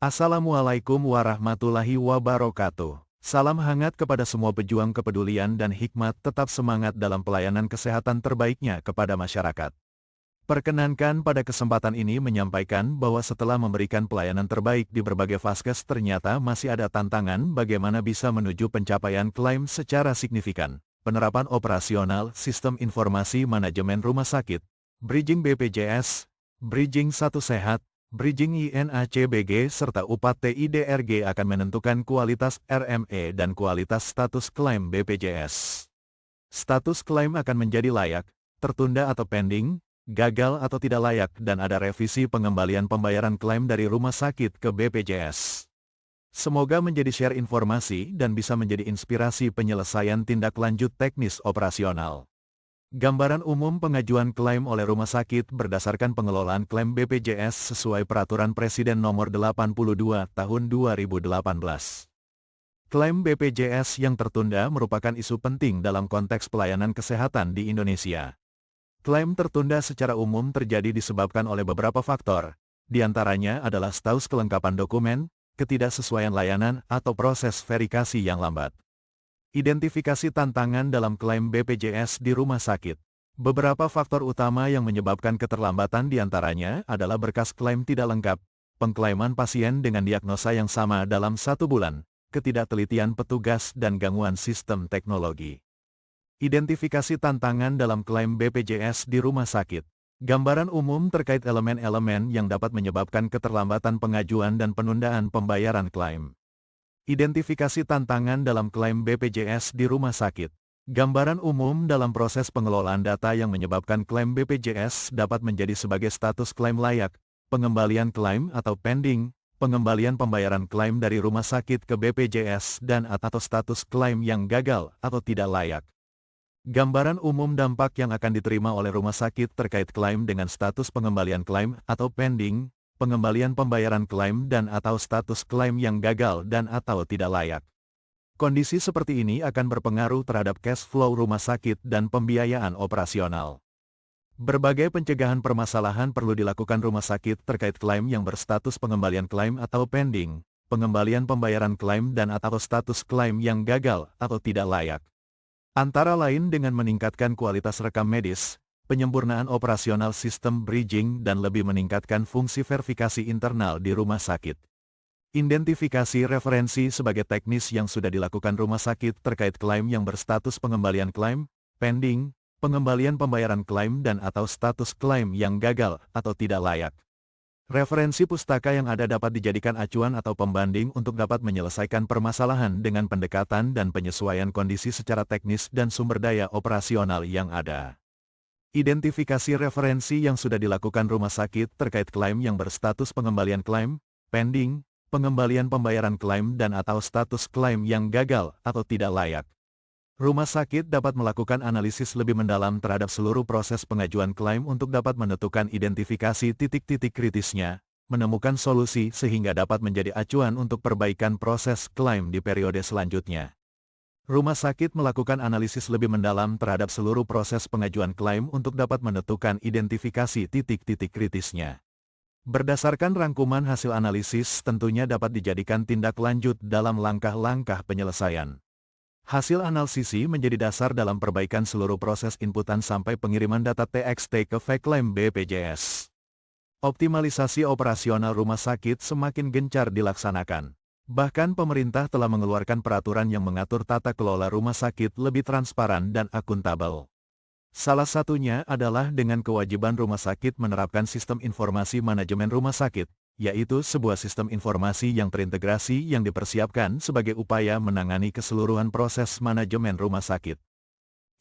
Assalamualaikum warahmatullahi wabarakatuh. Salam hangat kepada semua pejuang kepedulian dan hikmat tetap semangat dalam pelayanan kesehatan terbaiknya kepada masyarakat. Perkenankan pada kesempatan ini menyampaikan bahwa setelah memberikan pelayanan terbaik di berbagai vaskes ternyata masih ada tantangan bagaimana bisa menuju pencapaian klaim secara signifikan. Penerapan operasional Sistem Informasi Manajemen Rumah Sakit, Bridging BPJS, Bridging Satu Sehat, Bridging INACBG serta UPAT TIDRG akan menentukan kualitas RME dan kualitas status klaim BPJS. Status klaim akan menjadi layak, tertunda atau pending, gagal atau tidak layak dan ada revisi pengembalian pembayaran klaim dari rumah sakit ke BPJS. Semoga menjadi share informasi dan bisa menjadi inspirasi penyelesaian tindak lanjut teknis operasional. Gambaran umum pengajuan klaim oleh rumah sakit berdasarkan pengelolaan klaim BPJS sesuai Peraturan Presiden Nomor 82 Tahun 2018. Klaim BPJS yang tertunda merupakan isu penting dalam konteks pelayanan kesehatan di Indonesia. Klaim tertunda secara umum terjadi disebabkan oleh beberapa faktor, di antaranya adalah status kelengkapan dokumen, ketidaksesuaian layanan, atau proses verifikasi yang lambat. Identifikasi tantangan dalam klaim BPJS di rumah sakit. Beberapa faktor utama yang menyebabkan keterlambatan diantaranya adalah berkas klaim tidak lengkap, pengklaiman pasien dengan diagnosa yang sama dalam 1 bulan, ketidaktelitian petugas dan gangguan sistem teknologi. Identifikasi tantangan dalam klaim BPJS di rumah sakit. Gambaran umum terkait elemen-elemen yang dapat menyebabkan keterlambatan pengajuan dan penundaan pembayaran klaim. Identifikasi tantangan dalam klaim BPJS di rumah sakit. Gambaran umum dalam proses pengelolaan data yang menyebabkan klaim BPJS dapat menjadi sebagai status klaim layak, pengembalian klaim atau pending, pengembalian pembayaran klaim dari rumah sakit ke BPJS dan atau status klaim yang gagal atau tidak layak. Gambaran umum dampak yang akan diterima oleh rumah sakit terkait klaim dengan status pengembalian klaim atau pending, pengembalian pembayaran klaim dan atau status klaim yang gagal dan atau tidak layak. Kondisi seperti ini akan berpengaruh terhadap cash flow rumah sakit dan pembiayaan operasional. Berbagai pencegahan permasalahan perlu dilakukan rumah sakit terkait klaim yang berstatus pengembalian klaim atau pending, pengembalian pembayaran klaim dan atau status klaim yang gagal atau tidak layak. Antara lain dengan meningkatkan kualitas rekam medis, penyempurnaan operasional sistem bridging dan lebih meningkatkan fungsi verifikasi internal di rumah sakit. Identifikasi referensi sebagai teknis yang sudah dilakukan rumah sakit terkait klaim yang berstatus pengembalian klaim, pending, pengembalian pembayaran klaim dan atau status klaim yang gagal atau tidak layak. Referensi pustaka yang ada dapat dijadikan acuan atau pembanding untuk dapat menyelesaikan permasalahan dengan pendekatan dan penyesuaian kondisi secara teknis dan sumber daya operasional yang ada. Identifikasi referensi yang sudah dilakukan rumah sakit terkait klaim yang berstatus pengembalian klaim, pending, pengembalian pembayaran klaim dan atau status klaim yang gagal atau tidak layak. Rumah sakit dapat melakukan analisis lebih mendalam terhadap seluruh proses pengajuan klaim untuk dapat menentukan identifikasi titik-titik kritisnya, menemukan solusi sehingga dapat menjadi acuan untuk perbaikan proses klaim di periode selanjutnya. Rumah sakit melakukan analisis lebih mendalam terhadap seluruh proses pengajuan klaim untuk dapat menentukan identifikasi titik-titik kritisnya. Berdasarkan rangkuman hasil analisis tentunya dapat dijadikan tindak lanjut dalam langkah-langkah penyelesaian. Hasil analisis menjadi dasar dalam perbaikan seluruh proses inputan sampai pengiriman data TXT ke file klaim BPJS. Optimalisasi operasional rumah sakit semakin gencar dilaksanakan. Bahkan pemerintah telah mengeluarkan peraturan yang mengatur tata kelola rumah sakit lebih transparan dan akuntabel. Salah satunya adalah dengan kewajiban rumah sakit menerapkan sistem informasi manajemen rumah sakit, yaitu sebuah sistem informasi yang terintegrasi yang dipersiapkan sebagai upaya menangani keseluruhan proses manajemen rumah sakit.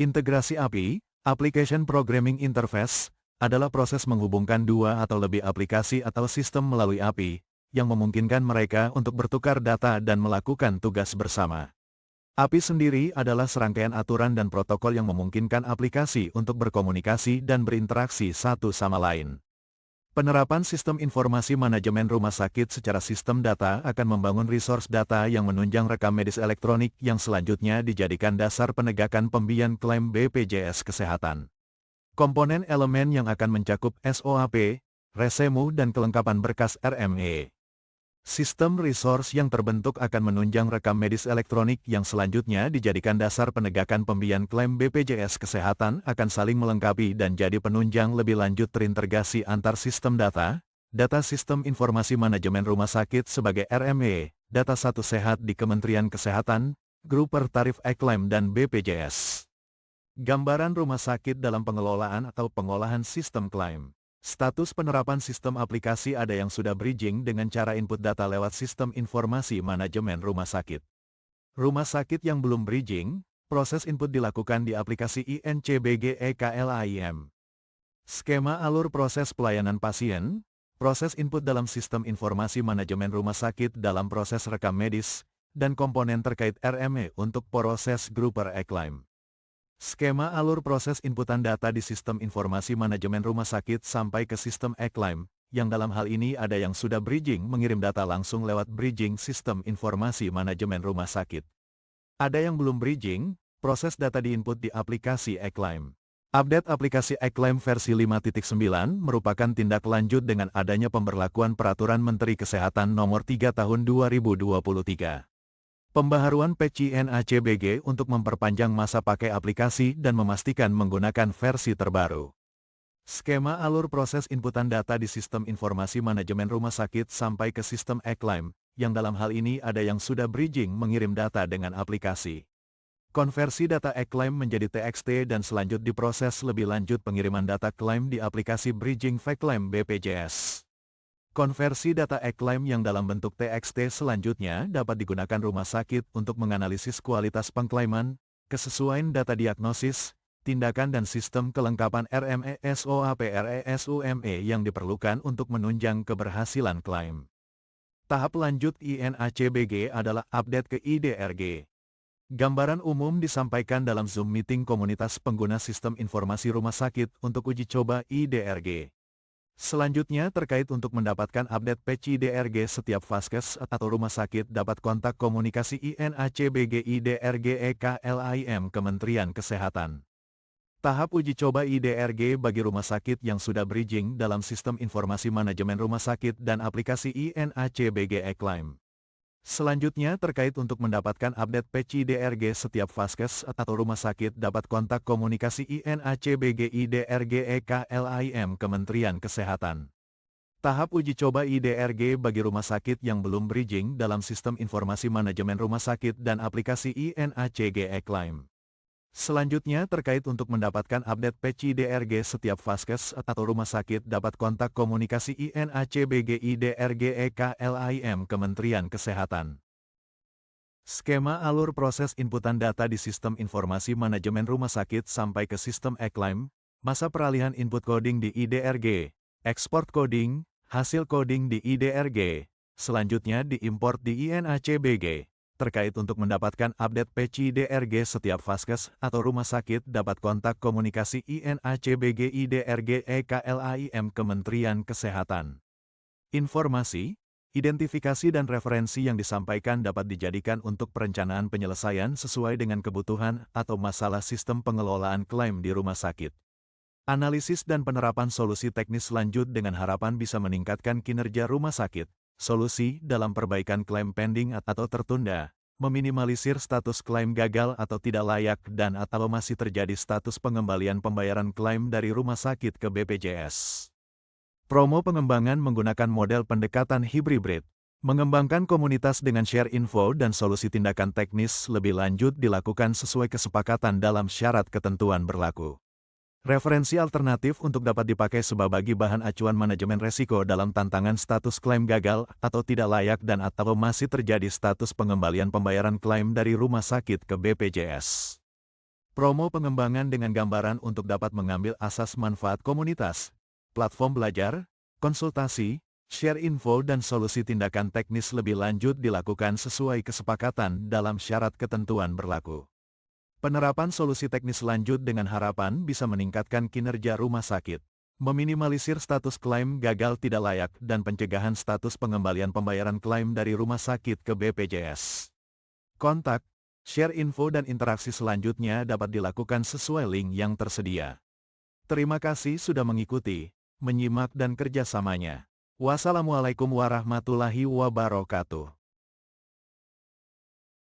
Integrasi API, Application Programming Interface, adalah proses menghubungkan dua atau lebih aplikasi atau sistem melalui API, yang memungkinkan mereka untuk bertukar data dan melakukan tugas bersama. API sendiri adalah serangkaian aturan dan protokol yang memungkinkan aplikasi untuk berkomunikasi dan berinteraksi satu sama lain. Penerapan sistem informasi manajemen rumah sakit secara sistem data akan membangun resource data yang menunjang rekam medis elektronik yang selanjutnya dijadikan dasar penegakan pembiayaan klaim BPJS Kesehatan. Komponen elemen yang akan mencakup SOAP, resemu dan kelengkapan berkas RME. Sistem resource yang terbentuk akan menunjang rekam medis elektronik yang selanjutnya dijadikan dasar penegakan pemberian klaim BPJS Kesehatan akan saling melengkapi dan jadi penunjang lebih lanjut terintegrasi antar sistem data Sistem Informasi Manajemen Rumah Sakit sebagai RME, Data Satu Sehat di Kementerian Kesehatan, Grup per Tarif E-Klaim dan BPJS. Gambaran rumah sakit dalam pengelolaan atau pengolahan sistem klaim. Status penerapan sistem aplikasi ada yang sudah bridging dengan cara input data lewat Sistem Informasi Manajemen Rumah Sakit. Rumah sakit yang belum bridging, proses input dilakukan di aplikasi INCBG EKLAIM. Skema alur proses pelayanan pasien, proses input dalam Sistem Informasi Manajemen Rumah Sakit dalam proses rekam medis, dan komponen terkait RME untuk proses grup per E-Klaim. Skema alur proses inputan data di Sistem Informasi Manajemen Rumah Sakit sampai ke Sistem E-Klaim, yang dalam hal ini ada yang sudah bridging mengirim data langsung lewat bridging Sistem Informasi Manajemen Rumah Sakit. Ada yang belum bridging, proses data diinput di aplikasi E-Klaim. Update aplikasi E-Klaim versi 5.9 merupakan tindak lanjut dengan adanya pemberlakuan Peraturan Menteri Kesehatan Nomor 3 Tahun 2023. Pembaharuan patch INACBG untuk memperpanjang masa pakai aplikasi dan memastikan menggunakan versi terbaru. Skema alur proses inputan data di Sistem Informasi Manajemen Rumah Sakit sampai ke Sistem E-Klaim, yang dalam hal ini ada yang sudah bridging mengirim data dengan aplikasi. Konversi data E-Klaim menjadi TXT dan selanjut diproses lebih lanjut pengiriman data klaim di aplikasi Bridging V-Klaim BPJS. Konversi data E-Klaim yang dalam bentuk TXT selanjutnya dapat digunakan rumah sakit untuk menganalisis kualitas pengklaiman, kesesuaian data diagnosis, tindakan dan sistem kelengkapan RME SOAPRESUME yang diperlukan untuk menunjang keberhasilan klaim. Tahap lanjut INACBG adalah update ke IDRG. Gambaran umum disampaikan dalam Zoom Meeting komunitas pengguna Sistem Informasi Rumah Sakit untuk uji coba IDRG. Selanjutnya terkait untuk mendapatkan update patch IDRG setiap vaskes atau rumah sakit dapat kontak komunikasi INACBG IDRG EKLAIM Kementerian Kesehatan. Tahap uji coba IDRG bagi rumah sakit yang sudah bridging dalam Sistem Informasi Manajemen Rumah Sakit dan aplikasi INACBG E-Klaim. Selanjutnya terkait untuk mendapatkan update patch IDRG setiap vaskes atau rumah sakit dapat kontak komunikasi INACBG IDRG EKLAIM Kementerian Kesehatan. Tahap uji coba IDRG bagi rumah sakit yang belum bridging dalam Sistem Informasi Manajemen Rumah Sakit dan aplikasi INACG E-Klaim. Selanjutnya terkait untuk mendapatkan update patch IDRG setiap vaskes atau rumah sakit dapat kontak komunikasi INACBG IDRG EKLAIM Kementerian Kesehatan. Skema alur proses inputan data di Sistem Informasi Manajemen Rumah Sakit sampai ke Sistem E-Klaim, masa peralihan input coding di IDRG, ekspor coding, hasil coding di IDRG, selanjutnya diimport di INACBG. Terkait untuk mendapatkan update patch IDRG setiap vaskes atau rumah sakit dapat kontak komunikasi INACBG IDRG EKLAIM Kementerian Kesehatan. Informasi, identifikasi dan referensi yang disampaikan dapat dijadikan untuk perencanaan penyelesaian sesuai dengan kebutuhan atau masalah sistem pengelolaan klaim di rumah sakit. Analisis dan penerapan solusi teknis lanjut dengan harapan bisa meningkatkan kinerja rumah sakit. Solusi dalam perbaikan klaim pending atau tertunda, meminimalisir status klaim gagal atau tidak layak dan atau masih terjadi status pengembalian pembayaran klaim dari rumah sakit ke BPJS. Promo pengembangan menggunakan model pendekatan hybrid. Mengembangkan komunitas dengan share info dan solusi tindakan teknis lebih lanjut dilakukan sesuai kesepakatan dalam syarat ketentuan berlaku. Referensi alternatif untuk dapat dipakai sebagai bahan acuan manajemen resiko dalam tantangan status klaim gagal atau tidak layak dan atau masih terjadi status pengembalian pembayaran klaim dari rumah sakit ke BPJS. Promo pengembangan dengan gambaran untuk dapat mengambil asas manfaat komunitas, platform belajar, konsultasi, share info dan solusi tindakan teknis lebih lanjut dilakukan sesuai kesepakatan dalam syarat ketentuan berlaku. Penerapan solusi teknis lanjut dengan harapan bisa meningkatkan kinerja rumah sakit, meminimalisir status klaim gagal tidak layak dan pencegahan status pengembalian pembayaran klaim dari rumah sakit ke BPJS. Kontak, share info dan interaksi selanjutnya dapat dilakukan sesuai link yang tersedia. Terima kasih sudah mengikuti, menyimak dan kerjasamanya. Wassalamualaikum warahmatullahi wabarakatuh.